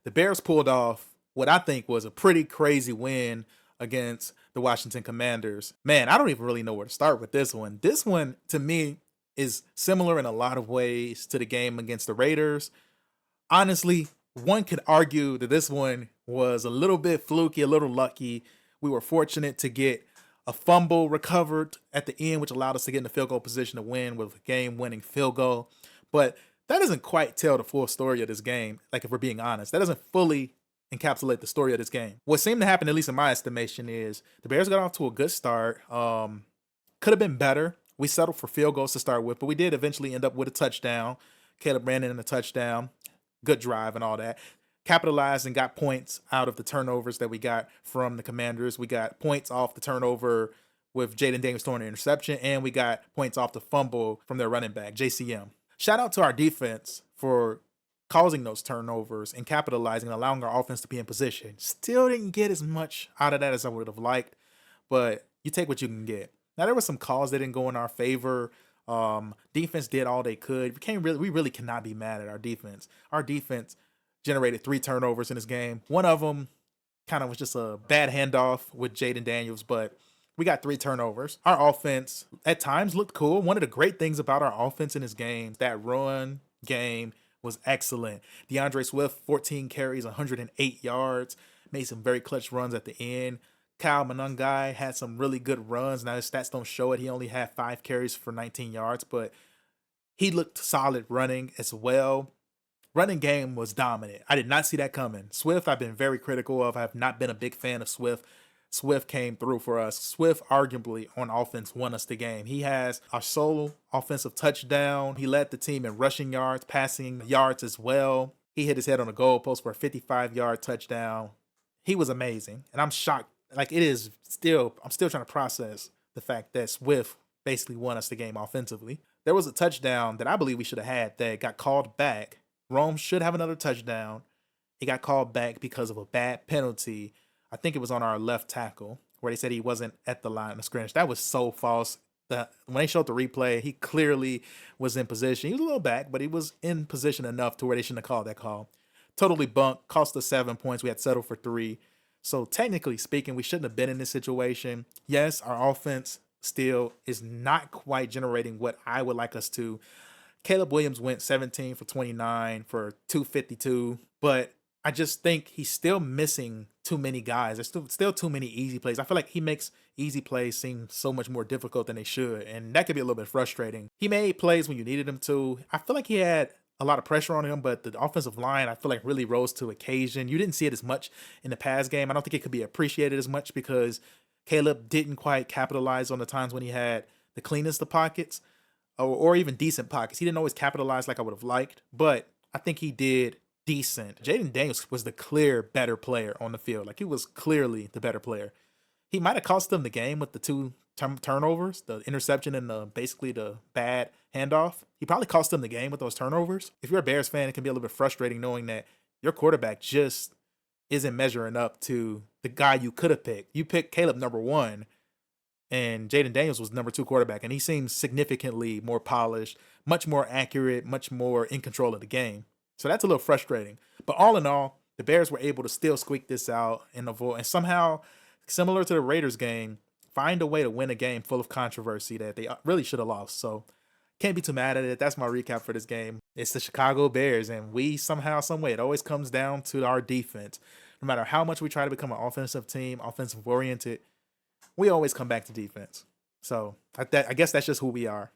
the Bears pulled off what I think was a pretty crazy win against the Washington Commanders. Man, I don't even really know where to start with this one. This one, to me, is similar in a lot of ways to the game against the Raiders. Honestly, one could argue that this one was a little bit fluky, a little lucky. We were fortunate to get a fumble recovered at the end, which allowed us to get in the field goal position to win with a game winning field goal. But that doesn't quite tell the full story of this game. Like, if we're being honest, that doesn't fully encapsulate the story of this game. What seemed to happen, at least in my estimation, is the Bears got off to a good start. Could have been better. We settled for field goals to start with, but we did eventually end up with a touchdown. Caleb ran in a touchdown, good drive and all that. Capitalized and got points out of the turnovers that we got from the Commanders. We got points off the turnover with Jaden Daniels throwing an interception, and we got points off the fumble from their running back, JCM. Shout out to our defense for causing those turnovers and capitalizing and allowing our offense to be in position. Still didn't get as much out of that as I would have liked, but you take what you can get. Now, there were some calls that didn't go in our favor. Defense did all they could. We really cannot be mad at our defense. Our defense generated 3 turnovers in this game. One of them kind of was just a bad handoff with Jaden Daniels, but we got 3 turnovers. Our offense at times looked cool. One of the great things about our offense in this game, that run game was excellent. DeAndre Swift, 14 carries, 108 yards, made some very clutch runs at the end. Kyle Monangai had some really good runs. Now, his stats don't show it. He only had 5 carries for 19 yards, but he looked solid running as well. Running game was dominant. I did not see that coming. Swift, I've been very critical of. I have not been a big fan of Swift. Swift came through for us. Swift arguably on offense won us the game. He has a solo offensive touchdown. He led the team in rushing yards, passing yards as well. He hit his head on the goalpost for a 55-yard touchdown. He was amazing. And I'm shocked. Like, I'm still trying to process the fact that Swift basically won us the game offensively. There was a touchdown that I believe we should have had that got called back. Rome should have another touchdown. He got called back because of a bad penalty. I think it was on our left tackle where they said he wasn't at the line of scrimmage. That was so false. When they showed the replay, he clearly was in position. He was a little back, but he was in position enough to where they shouldn't have called that call. Totally bunked, cost us 7 points. We had settled for 3. So technically speaking, we shouldn't have been in this situation. Yes, our offense still is not quite generating what I would like us to. Caleb Williams went 17 for 29 for 252, but I just think he's still missing too many guys. There's still too many easy plays. I feel like he makes easy plays seem so much more difficult than they should, and that could be a little bit frustrating. He made plays when you needed him to. I feel like he had a lot of pressure on him, but the offensive line, I feel like, really rose to occasion. You didn't see it as much in the pass game. I don't think it could be appreciated as much because Caleb didn't quite capitalize on the times when he had the cleanest of pockets or even decent pockets. He didn't always capitalize like I would have liked, but I think he did decent. Jaden Daniels was the clear better player on the field. Like, he was clearly the better player. He might have cost them the game with the 2 turnovers, the interception and basically the bad handoff. He probably cost them the game with those turnovers. If you're a Bears fan, it can be a little bit frustrating knowing that your quarterback just isn't measuring up to the guy you could have picked. You picked Caleb number 1, and Jaden Daniels was number 2 quarterback, and he seems significantly more polished, much more accurate, much more in control of the game. So that's a little frustrating. But all in all, the Bears were able to still squeak this out and somehow, similar to the Raiders game, find a way to win a game full of controversy that they really should have lost. So can't be too mad at it. That's my recap for this game. It's the Chicago Bears, and we somehow, some way, it always comes down to our defense. No matter how much we try to become an offensive team, offensive oriented, we always come back to defense. So I guess that's just who we are.